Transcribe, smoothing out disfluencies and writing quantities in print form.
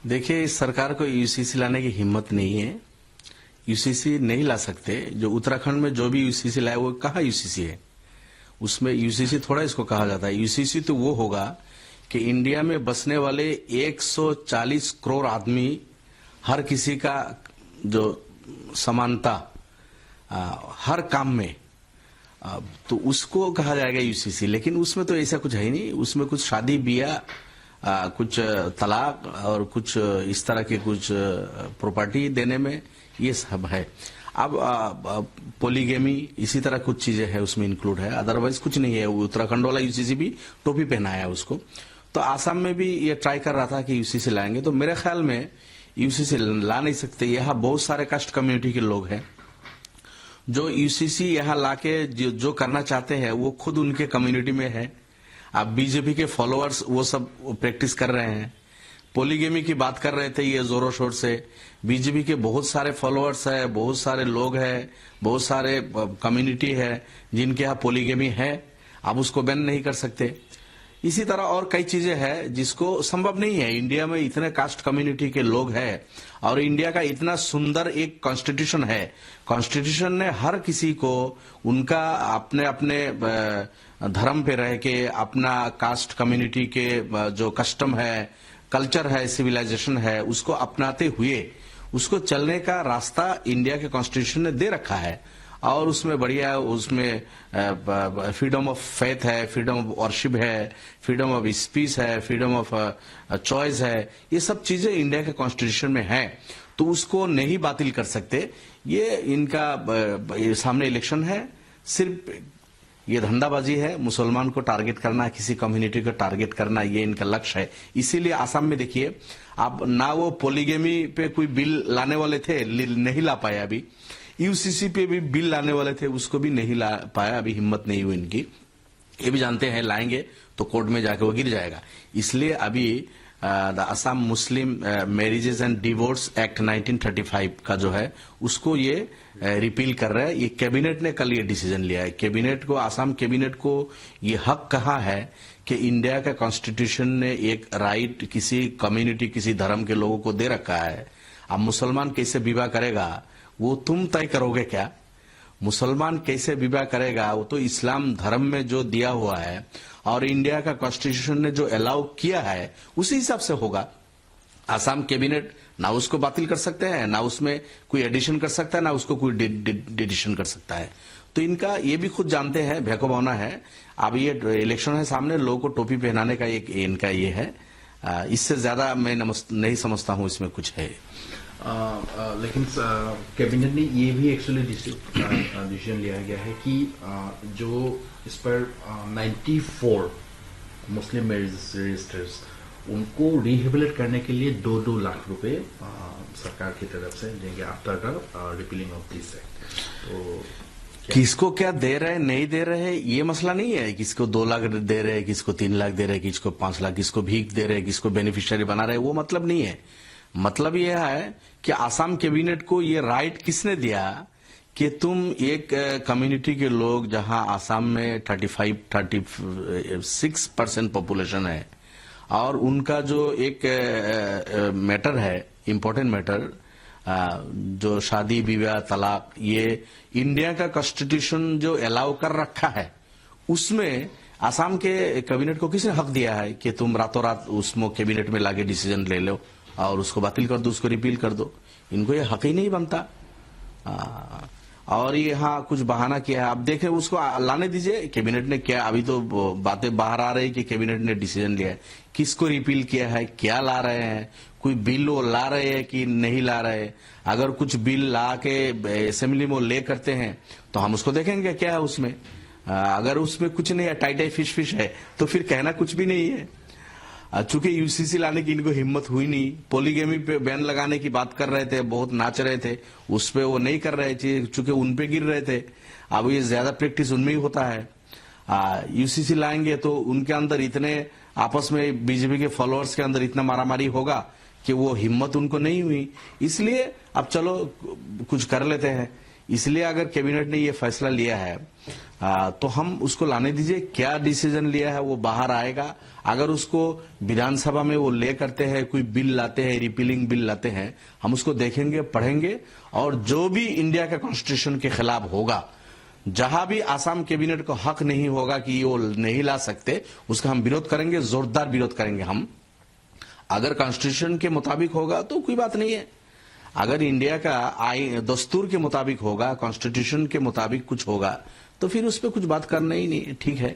देखिए, इस सरकार को यूसीसी लाने की हिम्मत नहीं है। यूसीसी नहीं ला सकते। जो उत्तराखंड में जो भी यूसीसी लाए वो कहाँ यूसीसी है? उसमें यूसीसी थोड़ा इसको कहा जाता है। यूसीसी तो वो होगा कि इंडिया में बसने वाले 140 करोड़ आदमी, हर किसी का जो समानता हर काम में, तो उसको कहा जाएगा यूसीसी। लेकिन उसमें तो ऐसा कुछ है ही नहीं। उसमें कुछ शादी ब्याह, कुछ तलाक और कुछ इस तरह के कुछ प्रॉपर्टी देने में ये सब है। अब पोलीगेमी इसी तरह कुछ चीजें है उसमें इंक्लूड है, अदरवाइज कुछ नहीं है। उत्तराखंड वाला यूसीसी भी टोपी पहनाया है उसको। तो आसाम में भी ये ट्राई कर रहा था कि यूसीसी लाएंगे, तो मेरे ख्याल में यूसीसी ला नहीं सकते। यहाँ बहुत सारे कास्ट कम्युनिटी के लोग हैं जो यूसीसी यहाँ लाके जो करना चाहते हैं वो खुद उनके कम्युनिटी में है। अब बीजेपी के फॉलोअर्स वो सब प्रैक्टिस कर रहे हैं। पोलीगेमी की बात कर रहे थे ये जोरों शोर से। बीजेपी के बहुत सारे फॉलोअर्स है, बहुत सारे लोग हैं, बहुत सारे कम्युनिटी है जिनके यहाँ पोलीगेमी है। आप उसको बैन नहीं कर सकते। इसी तरह और कई चीजें हैं जिसको संभव नहीं है। इंडिया में इतने कास्ट कम्युनिटी के लोग हैं और इंडिया का इतना सुंदर एक कॉन्स्टिट्यूशन है। कॉन्स्टिट्यूशन ने हर किसी को उनका अपने अपने धर्म पे रह के अपना कास्ट कम्युनिटी के जो कस्टम है, कल्चर है, सिविलाइजेशन है, उसको अपनाते हुए उसको चलने का रास्ता इंडिया के कॉन्स्टिट्यूशन ने दे रखा है। और उसमें बढ़िया, उसमें फ्रीडम ऑफ फेथ है, फ्रीडम ऑफ वर्शिप है, फ्रीडम ऑफ स्पीच है, फ्रीडम ऑफ चॉइस है। ये सब चीजें इंडिया के कॉन्स्टिट्यूशन में है, तो उसको नहीं बातिल कर सकते। ये इनका ये सामने इलेक्शन है, सिर्फ ये धंधाबाजी है। मुसलमान को टारगेट करना, किसी कम्युनिटी को टारगेट करना, ये इनका लक्ष्य है। इसीलिए आसाम में देखिए, आप ना वो पोलीगेमी पे कोई बिल लाने वाले थे, नहीं ला पाया। अभी यूसीसी पे भी बिल लाने वाले थे, उसको भी नहीं ला पाया। अभी हिम्मत नहीं हुई इनकी। ये भी जानते हैं लाएंगे तो कोर्ट में जाके वो गिर जाएगा। इसलिए अभी the Assam Muslim marriages and divorce act 1935 का जो है उसको ये रिपील कर रहा है। ये कैबिनेट ने कल ये डिसीजन लिया है। कैबिनेट को, आसाम कैबिनेट को ये हक कहा है कि इंडिया का कॉन्स्टिट्यूशन ने एक राइट किसी कम्युनिटी, किसी धर्म के लोगों को दे रखा है। अब मुसलमान कैसे विवाह करेगा वो तुम तय करोगे क्या? मुसलमान कैसे विवाह करेगा वो तो इस्लाम धर्म में जो दिया हुआ है और इंडिया का कॉन्स्टिट्यूशन ने जो अलाउ किया है उसी हिसाब से होगा। आसाम कैबिनेट ना उसको बातिल कर सकते हैं, ना उसमें कोई एडिशन कर सकता है, ना उसको कोई डिडिशन कर सकता है। तो इनका ये भी खुद जानते हैं, भैकोभावना है। अब ये इलेक्शन है सामने, लोगों को टोपी पहनाने का एक इनका ये है। इससे ज्यादा मैं नहीं समझता हूं इसमें कुछ है। लेकिन कैबिनेट ने ये भी एक्चुअली डिसीजन लिया गया है कि जो इस पर 94 मुस्लिम मैरिज रजिस्टर्स उनको रिहेबिलिट करने के लिए 2-2 लाख रुपए सरकार की तरफ से देंगे after the repealing of this act. तो किसको क्या दे रहे नहीं दे रहे ये मसला नहीं है। किसको 2 लाख दे रहे, किसको 3 लाख दे रहे, किसको 5 लाख, किसको भीख दे रहे, किसको बेनिफिशियरी बना रहे, वो मतलब नहीं है। मतलब यह है कि आसाम कैबिनेट को ये राइट किसने दिया कि तुम एक कम्युनिटी के लोग, जहां आसाम में 36% पॉपुलेशन है और उनका जो एक मैटर है, इंपॉर्टेंट मैटर, जो शादी विवाह तलाक, ये इंडिया का कॉन्स्टिट्यूशन जो अलाउ कर रखा है उसमें आसाम के कैबिनेट को किसने हक दिया है कि तुम रातों रात उसमें कैबिनेट में लाके डिसीजन ले लो और उसको बातिल कर दो, उसको रिपील कर दो। इनको ये हक ही नहीं बनता। और ये हाँ कुछ बहाना किया है। आप देखें, उसको लाने दीजिए। कैबिनेट ने क्या, अभी तो बातें बाहर आ रही कि कैबिनेट ने डिसीजन लिया है। किसको रिपील किया है, क्या ला रहे हैं, कोई बिल वो ला रहे हैं कि नहीं ला रहे। अगर कुछ बिल ला के असेंबली में ले करते हैं तो हम उसको देखेंगे क्या है उसमें। अगर उसमें कुछ नहीं है, टाइट फिश है, तो फिर कहना कुछ भी नहीं है। चूंकि यूसीसी लाने की इनको हिम्मत हुई नहीं, पोलीगेमी पे बैन लगाने की बात कर रहे थे, बहुत नाच रहे थे, उस पे वो नहीं कर रहे थे चूंकि उन पे गिर रहे थे। अब ये ज्यादा प्रैक्टिस उनमें ही होता है। यूसीसी लाएंगे तो उनके अंदर इतने आपस में बीजेपी के फॉलोअर्स के अंदर इतना मारामारी होगा कि वो हिम्मत उनको नहीं हुई। इसलिए अब चलो कुछ कर लेते हैं। इसलिए अगर कैबिनेट ने ये फैसला लिया है तो हम उसको लाने दीजिए। क्या डिसीजन लिया है वो बाहर आएगा। अगर उसको विधानसभा में वो ले करते हैं, कोई बिल लाते हैं, रिपीलिंग बिल लाते हैं, हम उसको देखेंगे, पढ़ेंगे, और जो भी इंडिया के कॉन्स्टिट्यूशन के खिलाफ होगा, जहां भी आसाम कैबिनेट को हक नहीं होगा कि वो नहीं ला सकते, उसका हम विरोध करेंगे, जोरदार विरोध करेंगे हम। अगर कॉन्स्टिट्यूशन के मुताबिक होगा तो कोई बात नहीं है। अगर इंडिया का दस्तूर के मुताबिक होगा, कॉन्स्टिट्यूशन के मुताबिक कुछ होगा, तो फिर उस पर कुछ बात करना ही नहीं ठीक है।